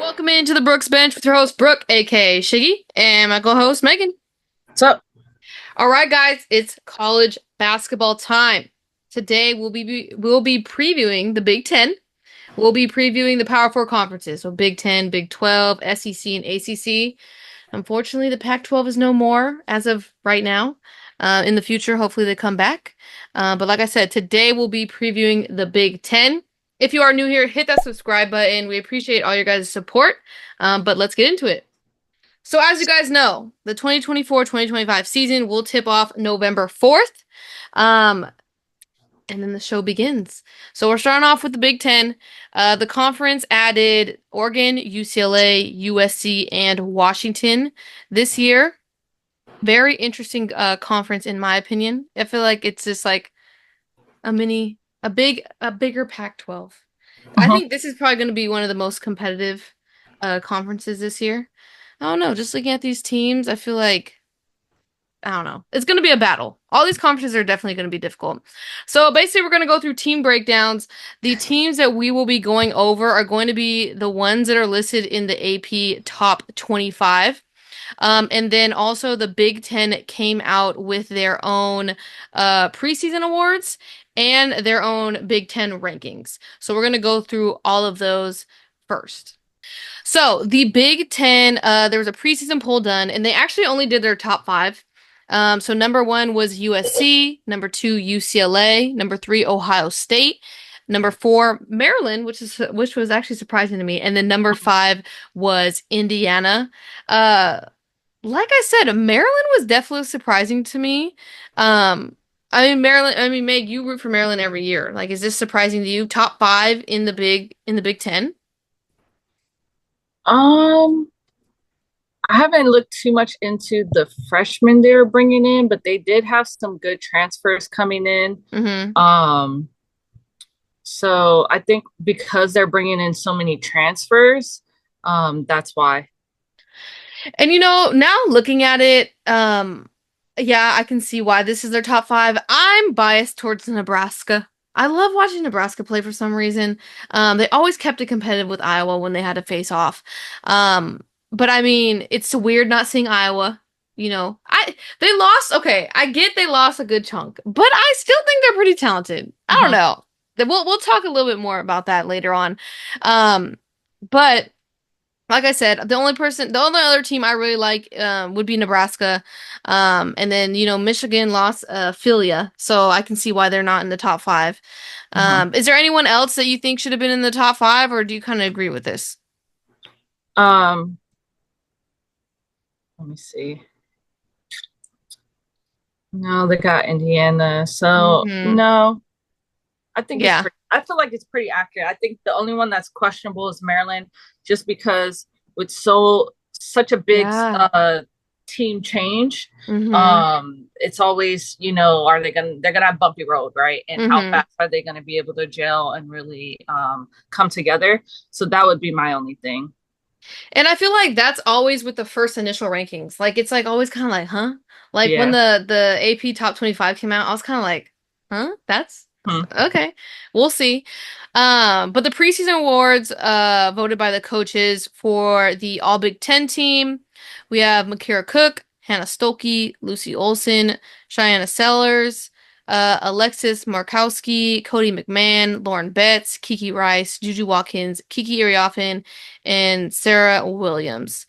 Welcome into the Brooks Bench with your host Brooke, aka Shiggy, and my co-host Megan. What's up? All right, guys, it's college basketball time. Today we'll be previewing the Big Ten. We'll be previewing the Power Four conferences, so Big Ten, Big 12, SEC, and ACC. Unfortunately, the Pac-12 is no more as of right now. In the future, hopefully they come back. But like I said, today we'll be previewing the Big Ten. If you are new here, hit that subscribe button. We appreciate all your guys' support. But let's get into it. So as you guys know, the 2024-2025 season will tip off November 4th. Um, and then the show begins. So we're starting off with the Big Ten. The conference added Oregon, UCLA, USC, and Washington this year. Very interesting conference in my opinion. I feel like it's just like a bigger Pac-12. I Uh-huh. think this is probably going to be one of the most competitive conferences this year. I don't know. Just looking at these teams, I feel like I don't know. It's going to be a battle. All these conferences are definitely going to be difficult. So basically, we're going to go through team breakdowns. The teams that we will be going over are going to be the ones that are listed in the AP top 25. And then also the Big Ten came out with their own preseason awards and their own Big Ten rankings. So we're going to go through all of those first. So the Big Ten, there was a preseason poll done, and they actually only did their top five. So number one was USC, number two UCLA, number three Ohio State, number four Maryland, which was actually surprising to me, and then number five was Indiana. Like I said, Maryland was definitely surprising to me. Maryland. I mean, Meg, you root for Maryland every year. Like, is this surprising to you? Top five in the Big Ten? Um, I haven't looked too much into the freshmen they're bringing in, but they did have some good transfers coming in. Mm-hmm. Um, so I think because they're bringing in so many transfers, that's why. And now looking at it, yeah, I can see why this is their top five. I'm biased towards Nebraska. I love watching Nebraska play for some reason. They always kept it competitive with Iowa when they had to face off. But I mean, it's weird not seeing Iowa. They lost. Okay, I get they lost a good chunk, but I still think they're pretty talented. I don't Mhm. know. We'll talk a little bit more about that later on. But like I said, the only other team I really like would be Nebraska. And then, Michigan lost Philia, so I can see why they're not in the top five. Mhm. Is there anyone else that you think should have been in the top five, or do you kind of agree with this? Um, Let me see. No, they got Indiana. So Hmm. no, I think it's Yeah. pretty, I feel like it's pretty accurate. I think the only one that's questionable is Maryland, just because with such a big Yeah. team change, Hmm. it's always, are they're gonna have bumpy road, right? And how Hmm. fast are they gonna be able to gel and really come together? So that would be my only thing. And I feel like that's always with the first initial rankings. Like it's like always kind of like, huh? Like when Yeah. the AP top 25 came out, I was kind of like, huh? That's Hmm. okay. We'll see. But the preseason awards voted by the coaches for the All Big Ten team. We have Makira Cook, Hannah Stolke, Lucy Olson, Cheyenne Sellers, Alexis Markowski, Cody McMahon, Lauren Betts, Kiki Rice, Juju Watkins, Kiki Iriafen, and Sarah Williams.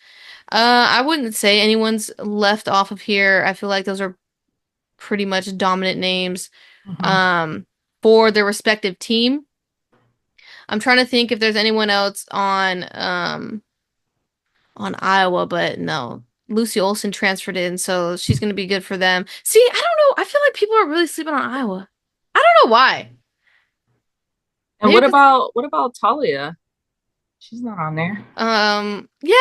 I wouldn't say anyone's left off of here. I feel like those are pretty much dominant names Hmm. um, for their respective team. I'm trying to think if there's anyone else on Iowa, but no. Lucy Olson transferred in, so she's gonna be good for them. See, I don't know. I feel like people are really sleeping on Iowa. I don't know why. And Maybe because what about Talia? She's not on there yeah,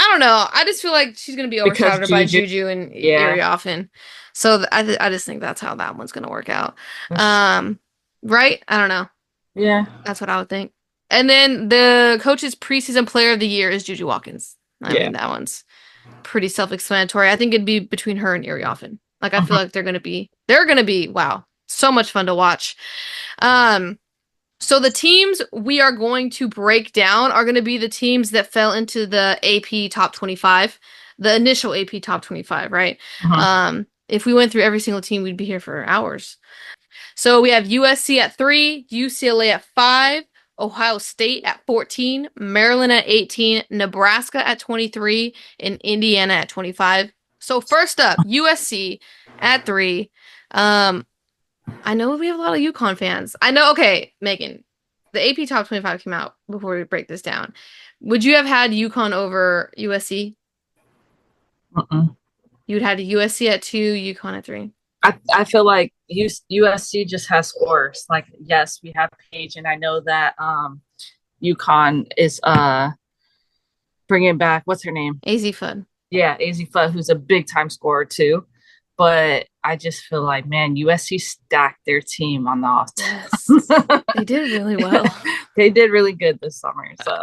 I don't know. I just feel like she's gonna be because overshadowed by Juju. Juju and Yeah. Iriafen. So I just think that's how that one's gonna work out. That's, Um, right? I don't know. yeah. That's what I would think. And then the coach's preseason player of the year is Juju Watkins. I Yeah. mean, that one's pretty self-explanatory. I think it'd be between her and Iriafen. Like I feel Mhm. like they're gonna be wow, so much fun to watch. Um, So the teams we are going to break down are going to be the teams that fell into the AP top 25, the initial AP top 25, right? Mhm. If we went through every single team, we'd be here for hours. So we have USC at 3, UCLA at 5, Ohio State at 14, Maryland at 18, Nebraska at 23, and Indiana at 25. So first up, USC at 3. Um, I know we have a lot of UConn fans. I know, okay, Megan, the AP Top 25 came out before we break this down. Would you have had UConn over USC? Mm-mm. You'd had USC at 2, UConn at 3. I feel like USC just has scores. Like, yes, we have Paige, and I know that UConn is bringing back what's her name? AZ Fun. Yeah, AZ Fudd, who's a big time scorer too. But I just feel like, man, USC stacked their team on the Yes. offense. They did really well. They did really good this summer. So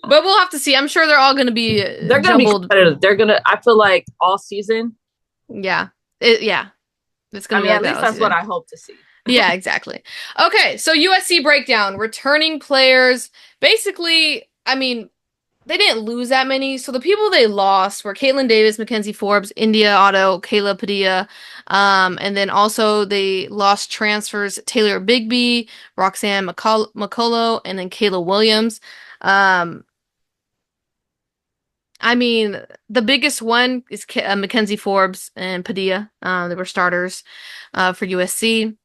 But we'll have to see. I'm sure they're all going to be they're gonna be jumbled. competitive. They're gonna I feel like all season. Yeah. Yeah. It's I going to be mean, like at that least all that's what season. I hope to see. Yeah, exactly. Okay, so USC breakdown. Returning players. Basically, I mean, they didn't lose that many. So the people they lost were Caitlin Davis, Mackenzie Forbes, India Otto, Kayla Padilla. And then also they lost transfers Taylor Bigby, Roxanne McCullough, and then Kayla Williams. Um, I mean, the biggest one is Mackenzie Forbes and Padilla. They were starters for USC.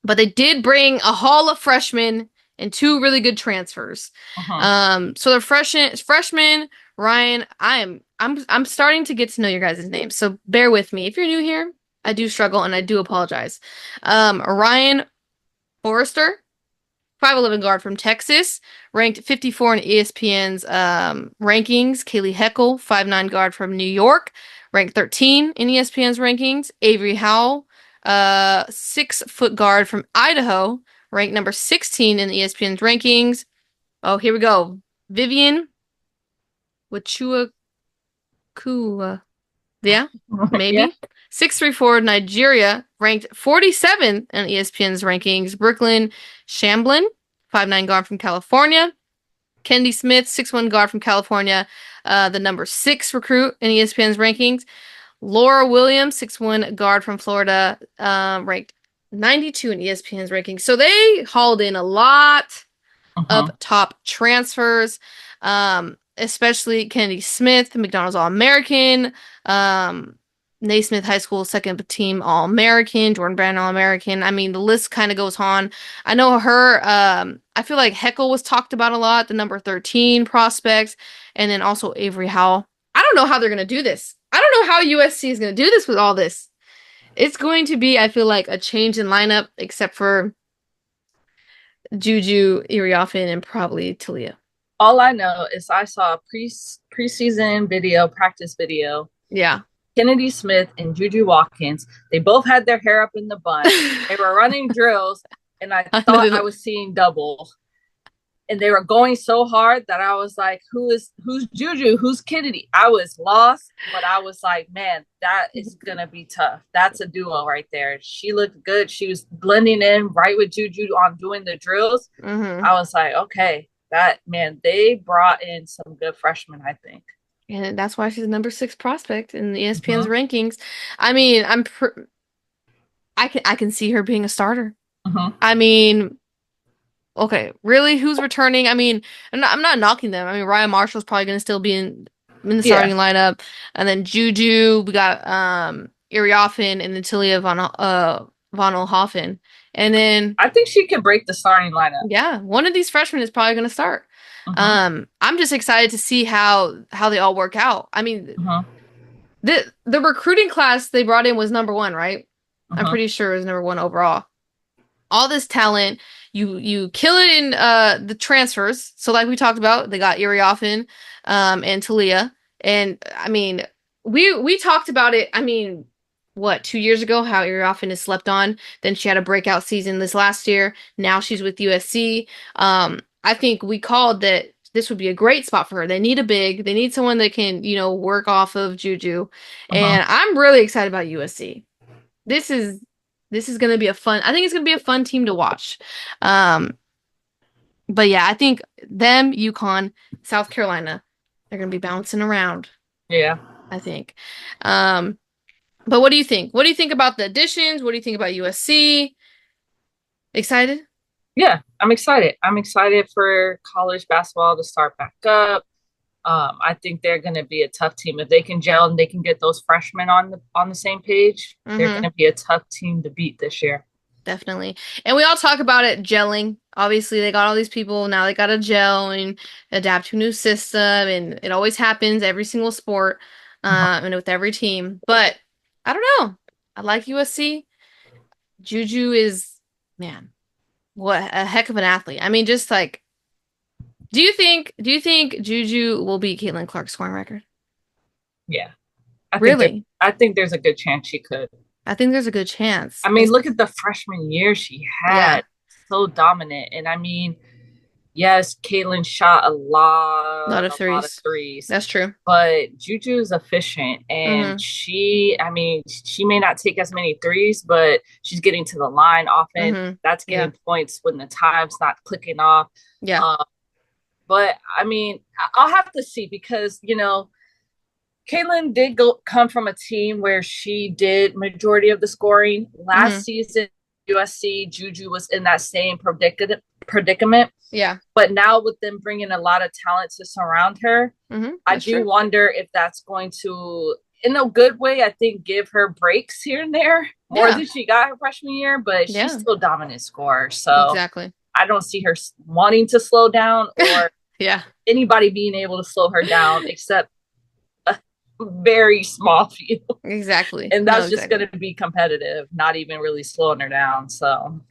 But they did bring a haul of freshmen and two really good transfers. Uh-huh. So the freshman Ryan, I'm starting to get to know your guys' names, so bear with me. If you're new here, I do struggle and I do apologize. Ryan Forrester, 5'11" guard from Texas, ranked 54 in ESPN's rankings. Kaylee Heckel, 5'9" guard from New York, ranked 13 in ESPN's rankings. Avery Howell, 6-foot guard from Idaho, ranked number 16 in ESPN's rankings. Oh, here we go. Vivian Wachuakua. Yeah, Yeah. maybe. 6'3" forward Nigeria, ranked 47th in ESPN's rankings. Brooklyn Shamblin, 5'9" guard from California. Kendi Smith, 6'1" guard from California, the number 6 recruit in ESPN's rankings. Laura Williams, 6'1" guard from Florida, ranked 92 in ESPN's rankings. So they hauled in a lot Uh-huh. of top transfers, especially Kennedy Smith, McDonald's All-American, Naismith High School second team All-American, Jordan Brand All-American. I mean, the list kind of goes on. I know her, I feel like Heckle was talked about a lot, the number 13 prospects, and then also Avery Howell. I don't know how they're going to do this. I don't know how USC is going to do this with all this. It's going to be, I feel like, a change in lineup, except for Juju, Iriafen, and probably Talia. All I know is I saw a preseason video, practice video. Yeah. Kennedy Smith and Juju Watkins. They both had their hair up in the bun. They were running drills, and I thought I was seeing double. And they were going so hard that I was like, who's Juju? Who's Kennedy? I was lost, but I was like, man, that is gonna be tough. That's a duo right there. She looked good. She was blending in right with Juju on doing the drills. Mm-hmm. I was like, okay, that man, they brought in some good freshmen, I think. And that's why she's the number 6 prospect in the ESPN's rankings. I mean, I can see her being a starter. I mean, okay, really, who's returning? I mean, I'm not knocking them. I mean, Ryan Marshall's probably going to still be in the Yeah. starting lineup, and then Juju, we got Iriafen and then Talia Von Oelhoffen, and then I think she could break the starting lineup. yeah, one of these freshmen is probably going to start. Uh-huh. I'm just excited to see how they all work out. I mean, Uh-huh. the recruiting class they brought in was number 1, right? I'm Uh-huh. pretty sure it was number 1 overall. All this talent, you kill it in the transfers. So like we talked about, they got Iriafen and Talia. And I mean, we talked about it, I mean, what, 2 years ago, how Iriafen is slept on. Then she had a breakout season this last year. Now she's with USC. I think we called that this would be a great spot for her. They need a big, they need someone that can, work off of Juju. Uh-huh. And I'm really excited about USC. This is this is going to be a fun. I think it's going to be a fun team to watch. But yeah, I think them, UConn, South Carolina, they're gonna be bouncing around, Yeah. I think. Um, but what do you think? What do you think about the additions? What do you think about USC? Excited? Yeah, I'm excited. I'm excited for college basketball to start back up. I think they're going to be a tough team if they can gel and they can get those freshmen on the same page. They're going Mm-hmm. to be a tough team to beat this year. Definitely. And we all talk about it gelling. Obviously, they got all these people. Now they got to gel and adapt to a new system. And it always happens every single sport, Uh-huh. and with every team. But I don't know. I like USC. Juju is, man, what a heck of an athlete. I mean, just like, do you think Juju will beat Caitlin Clark's scoring record? Yeah, Really? I think there's a good chance she could. I think there's a good chance. I mean, look at the freshman year she Yeah, had, so dominant. And I mean, yes, Caitlin shot a lot of a lot of threes. threes, That's true. but Juju is efficient, and Mm-hmm. I mean, she may not take as many threes, but she's getting to the line often. Mm-hmm. That's Yeah. getting points when the time's not clicking off. Yeah. Um, but I mean, I'll have to see because Caitlin did come from a team where she did majority of the scoring. Mm-hmm. Last season, USC, Juju was in that same predicament. Yeah. But now with them bringing a lot of talent to surround her, Mm-hmm. I That's do true. wonder if that's going to, in a good way, I think give her breaks here and there more Yeah. than she got her freshman year, but she's Yeah. still a dominant scorer. So Exactly. I don't see her wanting to slow down or Yeah. anybody being able to slow her down except a very small few. Exactly. And No, that's just exactly. going to be competitive, not even really slowing her down. So,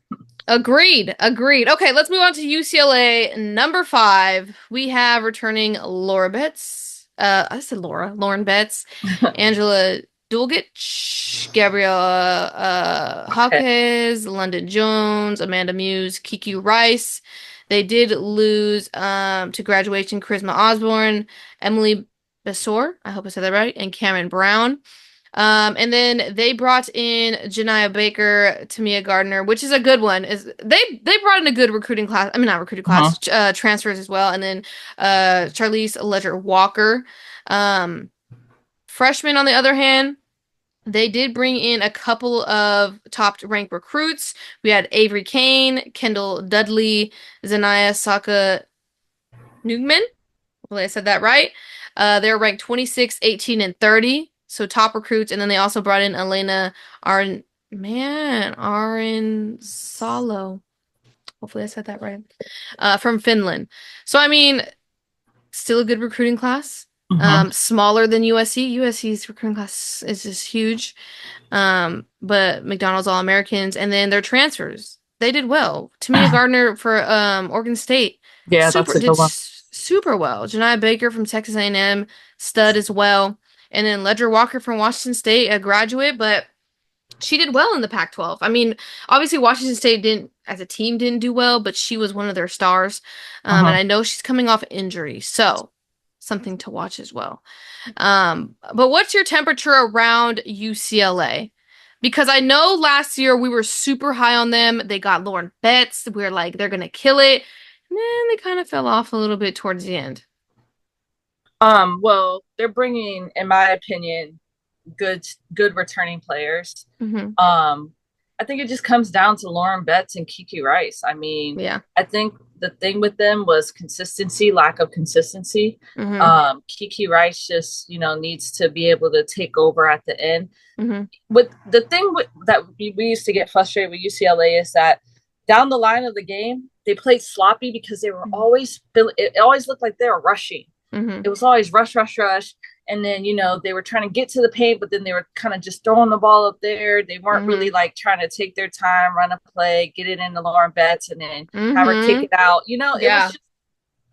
Agreed. Agreed. Okay, let's move on to UCLA number 5. We have returning Laura Betts. I said Laura. Lauren Betts, Angela Dulgich, Gabriella okay. Hawkes, London Jones, Amanda Muse, Kiki Rice. They did lose to graduation Charisma Osborne, Emily Besor, I hope I said that right, and Cameron Brown. And then they brought in Janiah Baker, Tamia Gardner, which is a good one. Is they brought in a good recruiting class. I mean, not recruiting Uh-huh. class, transfers as well. And then Charlize Ledger Walker. Um, Freshmen, on the other hand, they did bring in a couple of top ranked recruits. We had Avery Kane, Kendall Dudley, Zanaya Saka Nugman. Hopefully I said that right. They're ranked 26, 18, and 30. So top recruits. And then they also brought in Elena Arin, Arin Salo. Hopefully I said that right. From Finland. So, I mean, still a good recruiting class. Uh-huh. Smaller than USC. USC's recruiting class is just huge. But McDonald's All-Americans. And then their transfers. They did well. Tamia Gardner for Oregon State Yeah, that's a good one. super well. Janiah Baker from Texas A&M, stud as well. And then Ledger Walker from Washington State, a graduate, but she did well in the Pac-12. I mean, obviously Washington State didn't, as a team, didn't do well, but she was one of their stars. And Uh-huh. I know she's coming off injury, so something to watch as well. But what's your temperature around UCLA? Because I know last year we were super high on them. They got Lauren Betts. We were like, they're gonna kill it. And then they kind of fell off a little bit towards the end. Well, they're bringing, in my opinion, good returning players. Hmm. Um, I think it just comes down to Lauren Betts and Kiki Rice. I mean, Yeah. I think the thing with them was consistency, lack of consistency. Hmm. Kiki Rice just, needs to be able to take over at the end. Hmm. With the thing that we used to get frustrated with UCLA is that down the line of the game, they played sloppy because they were always, it always looked like they were rushing. Hmm. It was always rush, rush, rush. And then, they were trying to get to the paint, but then they were kind of just throwing the ball up there. They weren't really Hmm. like trying to take their time, run a play, get it into Lauren Betts, and then have her kick Hmm. it out. It was Yeah. just,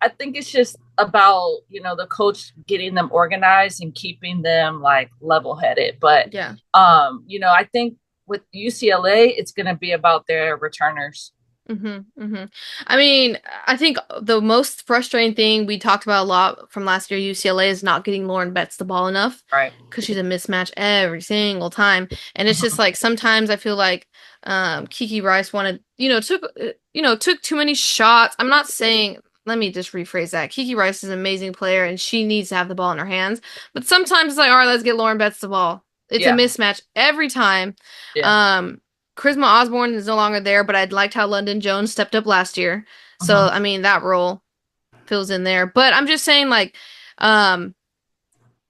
I think it's just about, the coach getting them organized and keeping them like level headed. But, Yeah. I think with UCLA, it's going to be about their returners. I mean, I think the most frustrating thing we talked about a lot from last year, UCLA, is not getting Lauren Betts the ball enough Right. because she's a mismatch every single time. And it's just Mhm. like sometimes I feel like Kiki Rice wanted, took too many shots. I'm not saying, let me just rephrase that. Kiki Rice is an amazing player and she needs to have the ball in her hands. But sometimes it's like, all right, let's get Lauren Betts the ball. It's a Yeah. mismatch every time. Yeah. Um, Charisma Osborne is no longer there, but I liked how London Jones stepped up last year. So, Mhm. I mean, that role fills in there. But I'm just saying, like, um,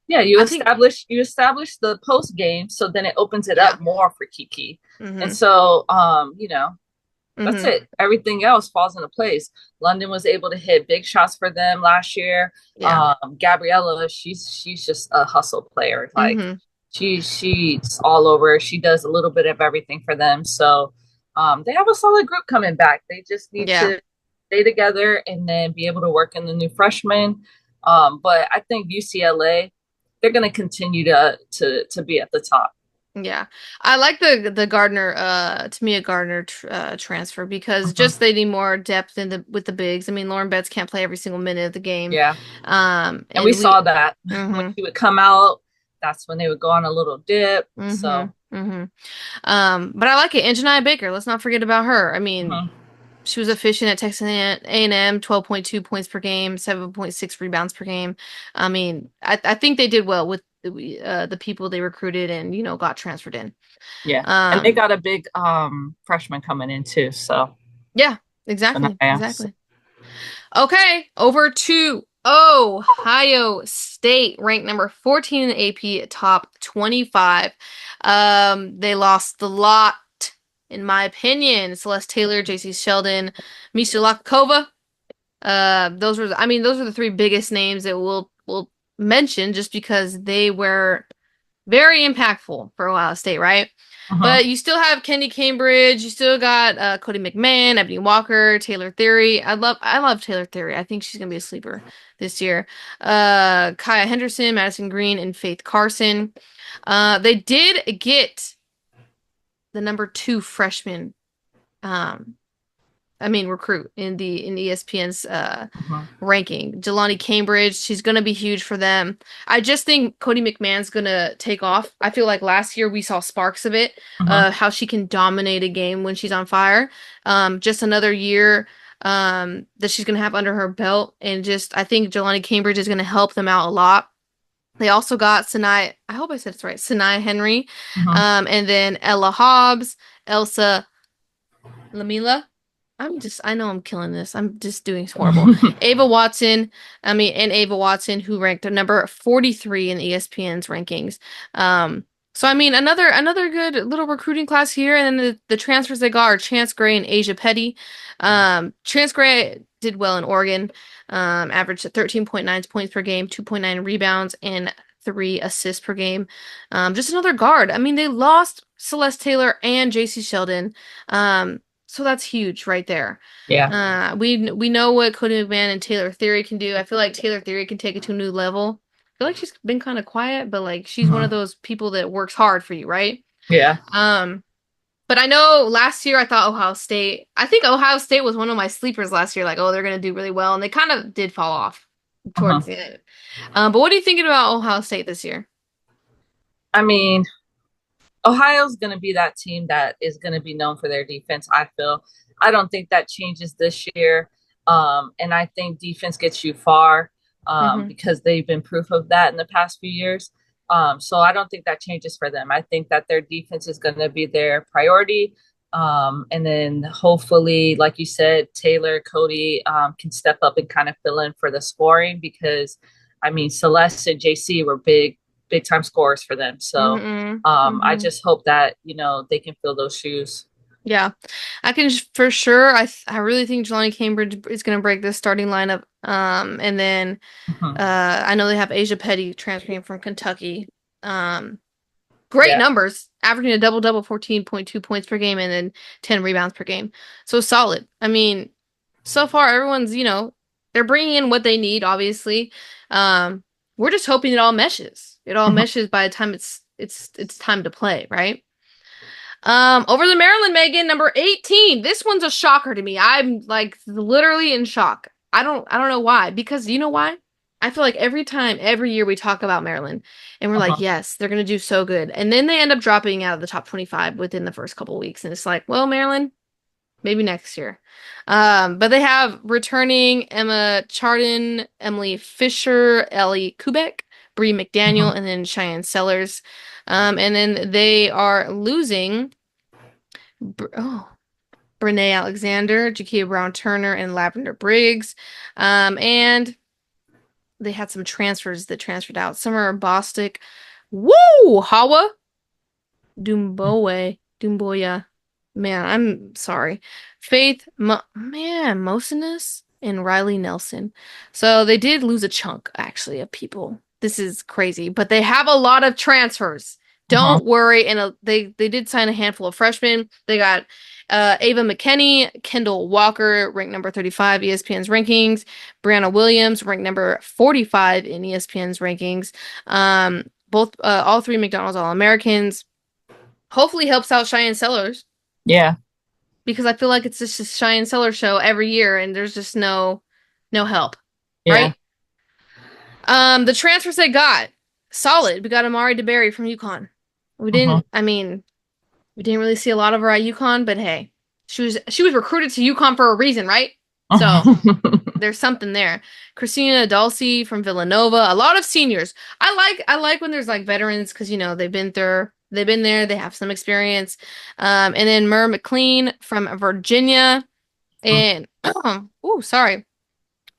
Yeah, I think, you establish the post game, so then it opens it yeah. up more for Kiki. And Mm-hmm. so that's Mm-hmm. it. Everything else falls into place. London was able to hit big shots for them last year. Yeah. Gabriella, she's just a hustle player. Like Mm-hmm. she's all over. She does a little bit of everything for them. So they have a solid group coming back. They just need Yeah. to stay together and then be able to work in the new freshmen. But I think UCLA, they're going to continue to be at the top. Yeah. I like the Gardner, Tamia Gardner transfer because just Mhm. they need more depth in the with the bigs. I mean, Lauren Betts can't play every single minute of the game. Yeah. And we And saw we, that when mm-hmm. she would come out, that's when they would go on a little dip. Mm-hmm. So, Mm-hmm. But I like it. And Janiyah Baker, let's not forget about her. I mean, mhm. she was efficient at Texas A&M, 12.2 points per game, 7.6 rebounds per game. I mean, I think they did well with the people they recruited and, got transferred in. Yeah. And they Um, got a big freshman coming in too. So, yeah, exactly, Sanaya. So, exactly. Okay, over to Ohio State, ranked number 14 in the AP, top 25. They lost a lot, in my opinion. Celeste Taylor, JC Sheldon, Misha Lakova. Those are the three biggest names that we'll mention just because they were very impactful for Ohio State, right? mhm. But you still have Kenny Cambridge, you still got Cody McMahon, Ebony Walker, Taylor Theory. I love Taylor Theory. I think she's gonna be a sleeper this year. Kaya Henderson, Madison Green, and Faith Carson. They did get the number two freshman um recruit in ESPN's Mhm. ranking. Jelani Cambridge, she's gonna be huge for them. I just think Cody McMahon's gonna take off. I feel like last year we saw sparks of it, Mhm. how she can dominate a game when she's on fire. Just another year that she's gonna have under her belt, and just I think Jelani Cambridge is gonna help them out a lot. They also got Sinai, I hope I said it's right, Sinai Henry, Mhm. and then Ella Hobbs, Elsa Lamila. I know I'm killing this. I'm just doing horrible. Ava Watson, and Ava Watson, who ranked number 43 in ESPN's rankings. Um, so I mean, another good little recruiting class here, and then the transfers they got are Chance Gray and Asia Petty. Chance Gray did well in Oregon, averaged 13.9 points per game, 2.9 rebounds, and 3 assists per game. Just another guard. I mean, they lost Celeste Taylor and JC Sheldon. So that's huge right there. Yeah. We know what Cody McMahon and Taylor Theory can do. I feel like Taylor Theory can take it to a new level. I feel like she's been kind of quiet, but like she's one of Mhm. those people that works hard for you, right? Yeah. Um, but I know last year I thought Ohio State. I think Ohio State was one of my sleepers last year. Like, oh, they're gonna do really well, and they kind of did fall off towards Mhm. the end. But what are you thinking about Ohio State this year? I mean, Ohio's going to be that team that is going to be known for their defense, I feel. I don't think that changes this year. And I think defense gets you far Mm-hmm. because they've been proof of that in the past few years. So I don't think that changes for them. I think that their defense is going to be their priority. And then hopefully, like you said, Taylor, Cody can step up and kind of fill in for the scoring because, I mean, Celeste and JC were big time scorers for them. So Mm-hmm. I Mm-hmm. just hope that they can fill those shoes. Yeah, I can for sure. I really think Jelani Cambridge is going to break this starting lineup. And then Mhm. I know they have Asia Petty transferring from Kentucky. Um, Great Yeah. numbers, averaging a double double, 14.2 points per game, and then 10 rebounds per game. So solid. I mean, so far everyone's they're bringing in what they need. Obviously, um, we're just hoping it all meshes. It all Mhm. meshes by the time it's time to play, right? Over the Maryland, Megan, number 18. This one's a shocker to me. I'm like literally in shock. I don't know why. Because you know why? I feel like every time, every year we talk about Maryland and we're like, Uh-huh. yes, they're gonna do so good. And then they end up dropping out of the top 25 within the first couple weeks. And it's like, well, Maryland, maybe next year. But they have returning Emma Chardon, Emily Fisher, Ellie Kubek, Bree Uh-huh. McDaniel, and then Cheyenne Sellers. And then they are losing oh, Brene Alexander, Jakia Brown Turner, and Lavender Briggs. And they had some transfers that transferred out. Summer Bostic. Woo! Hawa Dumboya. Man, I'm sorry. Mosinus and Riley Nelson. So they did lose a chunk, actually, of people. This is crazy, but they have a lot of transfers. Uh-huh. Don't worry. And they did sign a handful of freshmen. They got Ava McKinney, Kendall Walker, ranked number 35 ESPN's rankings. Brianna Williams, ranked number 45 in ESPN's rankings. All three McDonald's All-Americans. Hopefully helps out Cheyenne Sellers Yeah. because I feel like it's just a Cheyenne Sellers show every year and there's just no help, Yeah. right? The transfers they got solid. We got Amari DeBerry from UConn. We Uh-huh. didn't, I mean, we didn't really see a lot of her at UConn, but hey, she was recruited to UConn for a reason, right? So Uh-huh. there's something there. Christina Dulce from Villanova. A lot of seniors. I like when there's like veterans because they've been there, they have some experience. And then Mur McLean from Virginia and oh sorry,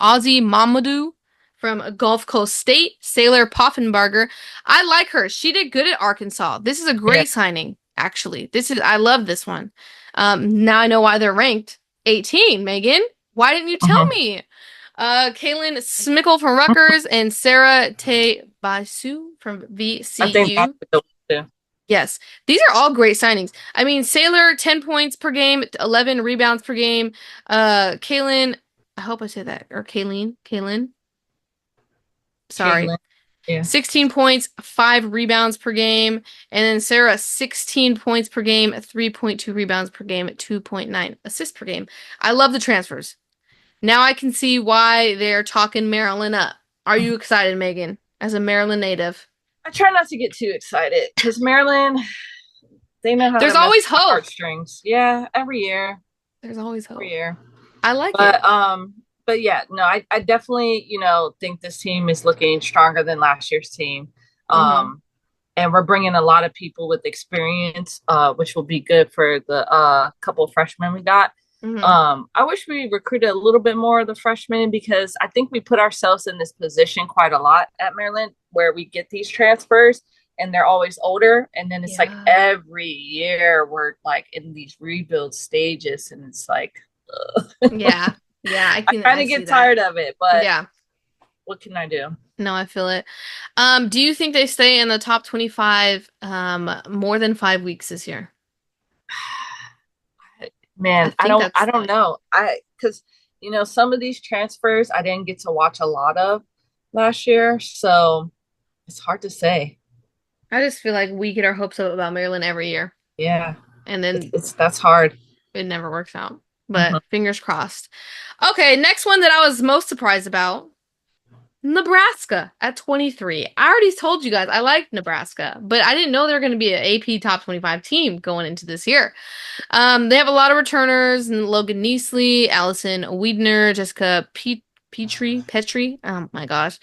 Ozzy Mamadou from Gulf Coast State. Sailor Poffenbarger. I like her. She did good at Arkansas. This is a Yeah. great signing, actually. I love this one. Now I know why they're ranked 18, Megan. Why didn't you tell Uh-huh. me? Kaylin Smickle from Rutgers and Sarah Tay Basu from I think that's VCU. a good one too. Yes, these are all great signings. I mean, Sailor, 10 points per game, 11 rebounds per game. Kaylin, I hope I said that, or Kaylin, sorry, Caitlin. Yeah. 16 points, 5 rebounds per game. And then Sarah, 16 points per game, 3.2 rebounds per game, 2.9 assists per game. I love the transfers. Now I can see why they're talking Maryland up. Are you excited, Megan, as a Maryland native? I try not to get too excited because Maryland, they know how There's to mess always with my hope. heartstrings. Yeah, every year, There's always every hope. year. I like it. But yeah, no, I definitely, think this team is looking stronger than last year's team. Mm-hmm. Um, and we're bringing a lot of people with experience, which will be good for the couple of freshmen we got. Mm-hmm. I wish we recruited a little bit more of the freshmen because I think we put ourselves in this position quite a lot at Maryland where we get these transfers and they're always older. And then it's like Yeah. every year we're like in these rebuild stages and it's like, Yeah. Yeah, I I can kind I of see get that. tired of it, but Yeah. what can I do? No, I feel it. Do you think they stay in the top 25 more than 5 weeks this year? I Man, I think don't I that's don't know. I because some of these transfers I didn't get to watch a lot of last year, so it's hard to say. I just feel like we get our hopes up about Maryland every year Yeah, and it's, then it's that's hard. it never works out. But Mhm. fingers crossed. Okay, next one that I was most surprised about. Nebraska at 23. I already told you guys I like Nebraska, but I didn't know they were going to be an AP top 25 team going into this year. They have a lot of returners, and Logan Neasley, Allison Wiedner, Jessica Petrie. Oh my gosh.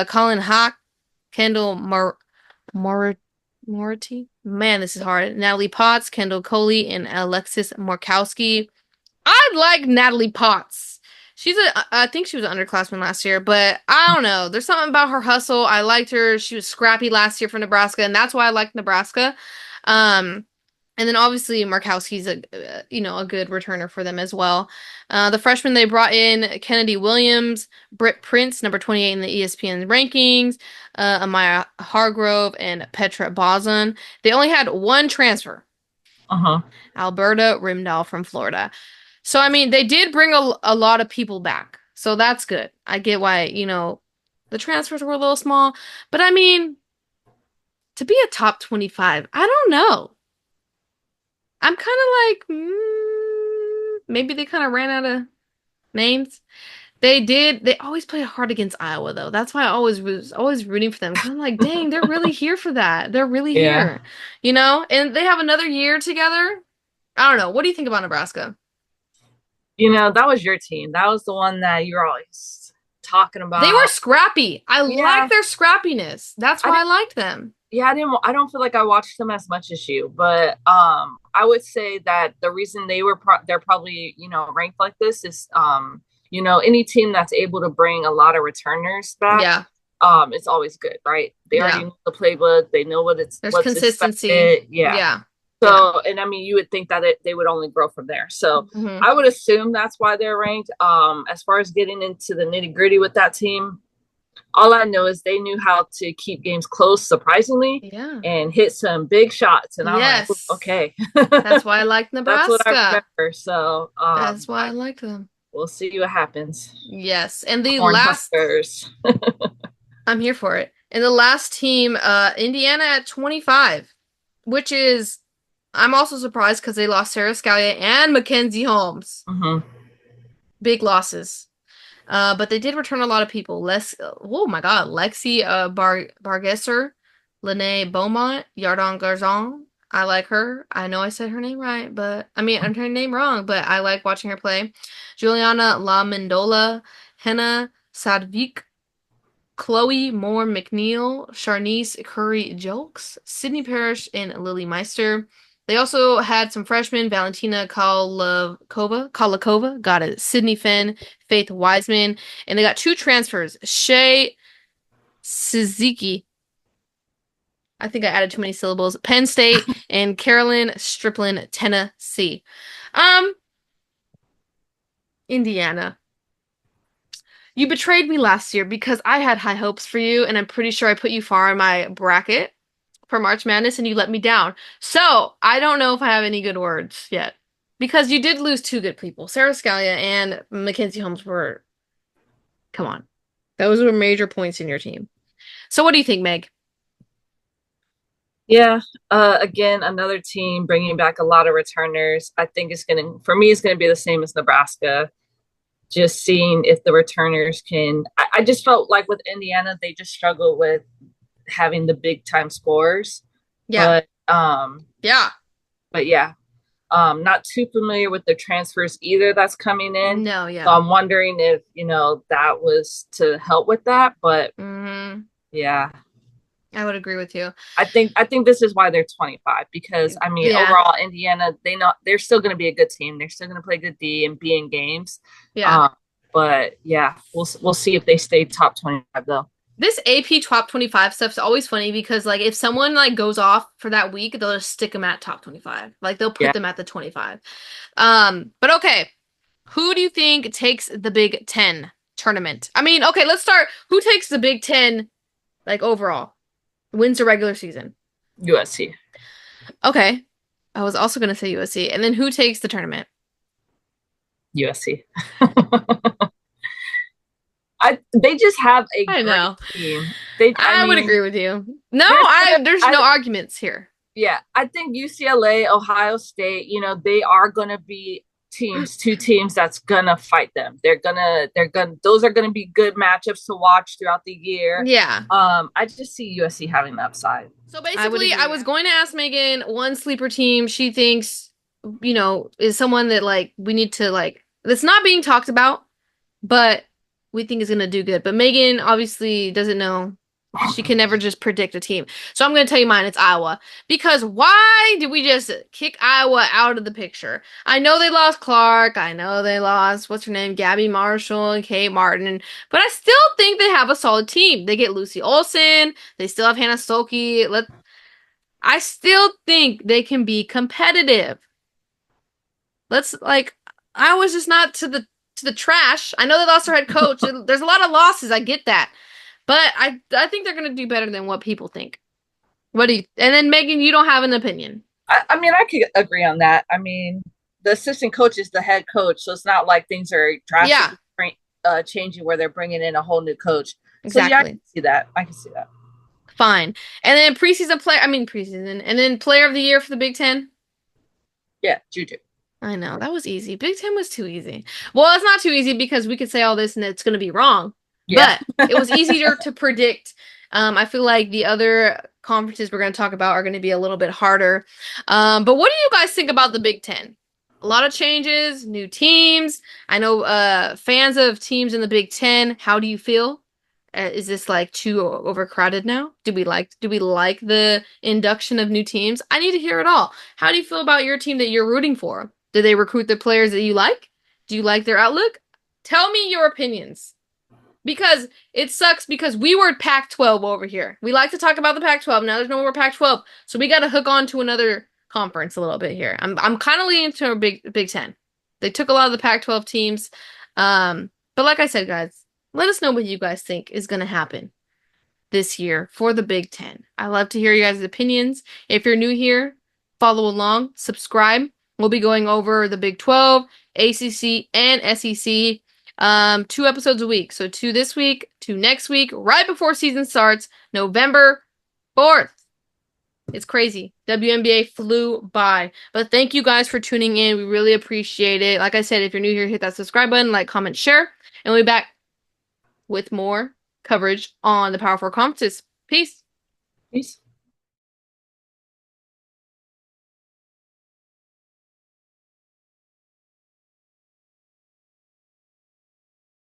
Colin Hawk, Kendall Mor Mority. Man, this is hard. Natalie Potts, Kendall Coley, and Alexis Morkowski. I like Natalie Potts. I think she was an underclassman last year, but I don't know. There's something about her hustle. I liked her. She was scrappy last year for Nebraska, and that's why I liked Nebraska. Um, and then obviously Markowski's a good returner for them as well. The freshmen they brought in Kennedy Williams, Britt Prince, number 28 in the ESPN rankings, Amaya Hargrove, and Petra Bozon. They only had one transfer, Uh-huh. Alberta Rimdahl from Florida. So I mean, they did bring a lot of people back. So that's good. I get why, the transfers were a little small, but I mean, to be a top 25, I don't know. I'm kind of like, maybe they kind of ran out of names. They did. They always play hard against Iowa, though. That's why I always was always rooting for them because I'm like, dang, they're really here for that. They're really Yeah. here, you know? And they have another year together. I don't know. What do you think about Nebraska? That was your team. That was the one that you were always talking They were about. scrappy. I like Yeah. their scrappiness. That's I why I didn't liked them. I don't feel like I watched them as much as you, but I would say that the reason they're probably, ranked like this is any team that's able to bring a lot of returners back, Yeah, it's always good, right? They already yeah. know the playbook, they know There's what's consistency. expected. Yeah. Yeah, yeah. So, and I mean, you would think that they would only grow from there. So, Hmm. I would assume that's why they're ranked. As far as getting into the nitty gritty with that team, all I know is they knew how to keep games close, surprisingly, Yeah. and hit some big shots. And I'm like, Yes. okay, That's why I liked that's what I Nebraska. remember. So, That's why I liked them. we'll see what happens. Yes. And the Corn last, Huskers. I'm here for it. And the last team, Indiana at 25, which is, I'm also surprised because they lost Sarah Scalia and Mackenzie Holmes. Mm-hmm. Big losses. But they did return a lot of people. Oh my God, Lexi Bargesser, Lene Beaumont, Yardon Garzon. I like her. I know I said her name right, but I mean I'm her name wrong, but I like watching her play. Juliana La Mendola, Henna Sadvik, Chloe Moore McNeil, Charnice Curry Jokes, Sydney Parrish, and Lily Meister. They also had some freshmen, Valentina Kalakova, got it, Sydney Finn, Faith Wiseman, and they got two transfers, Shay Suzuki, I think I added too many syllables, Penn State, and Carolyn Striplin, Tennessee. Um, Indiana. You betrayed me last year because I had high hopes for you, and I'm pretty sure I put you far in my bracket for March Madness, and you let me down. So I don't know if I have any good words yet because you did lose two good people. Sarah Scalia and Mackenzie Holmes were, come on, those were major points in your team. So what do you think, Meg? Yeah. Again, another team bringing back a lot of returners. I think for me, it's going to be the same as Nebraska. Just seeing if the returners can. I just felt like with Indiana, they just struggled with having the big time scores. Yeah, But yeah, but yeah, not too familiar with the transfers either that's coming in. no, So yeah. I'm wondering if that was to help with that. But Hmm. yeah, I would agree with you. I think this is why they're 25 because I mean Yeah, overall Indiana they're still going to be a good team. They're still going to play good D and be in games. yeah. Um, but yeah, we'll see if they stay top 25 though. This AP top 25 stuff's always funny because like if someone like goes off for that week, they'll just stick them at top 25. Like they'll put Yeah, them at the 25. But okay, who do you think takes the Big Ten tournament? I mean, okay, let's start. Who takes the Big Ten like overall? Wins the regular season. USC, Okay. I was also gonna say USC. And then who takes the tournament? USC. They just have a I great know. team. I I would mean, agree with you. No, there's there's no arguments here. yeah, I think UCLA, Ohio State, they are gonna be two teams that's gonna fight them. Those are gonna be good matchups to watch throughout the year. Yeah. I just see USC having the upside. So I would basically, I agree. was going to ask Megan one sleeper team she thinks, is someone that like we need to like that's not being talked about, but we think is gonna do good. But Megan obviously doesn't know. She can never just predict a team. So I'm gonna tell you mine, it's Iowa. Because why did we just kick Iowa out of the picture? I know they lost Clark, I know they lost what's her name, Gabby Marshall and Kate Martin, but I still think they have a solid team. They get Lucy Olson, they still have Hannah Stolke. I still think they can be competitive. Let's like I was just not to the trash. I know they lost their head coach. There's a lot of losses. I get that. But I think they're gonna do better than what people think. What do you and then Megan, you don't have an opinion. I mean, I could agree on that. I mean, the assistant coach is the head coach, so it's not like things are Yeah, drastically changing where they're bringing in a whole new coach. So yeah, I exactly. can see that. I can see that. Fine. And then preseason, and then player of the year for the Big Ten. Yeah, Juju. I know that was easy. Big Ten was too easy. Well, it's not too easy because we could say all this and it's going to be wrong, Yeah. but it was easier to predict. I feel like the other conferences we're going to talk about are going to be a little bit harder. But what do you guys think about the Big Ten? A lot of changes, new teams. I know fans of teams in the Big Ten. How do you feel? Is this like too overcrowded now? Do we like the induction of new teams? I need to hear it all. How do you feel about your team that you're rooting for? Do they recruit the players that you like? Do you like their outlook? Tell me your opinions. Because it sucks because we were Pac-12 over here. We like to talk about the Pac-12. Now there's no more Pac-12. So we got to hook on to another conference a little bit here. I'm kind of leaning to a Big Ten. They took a lot of the Pac-12 teams. But like I said, guys, let us know what you guys think is going to happen this year for the Big Ten. I love to hear you guys' opinions. If you're new here, follow along, subscribe. We'll be going over the Big 12, ACC, and SEC. 2 episodes a week. So 2 this week, 2 next week, right before season starts, November 4th. It's crazy. WNBA flew by. But thank you guys for tuning in. We really appreciate it. Like I said, if you're new here, hit that subscribe button, like, comment, share, and we'll be back with more coverage on the Power Four conferences. Peace. Peace.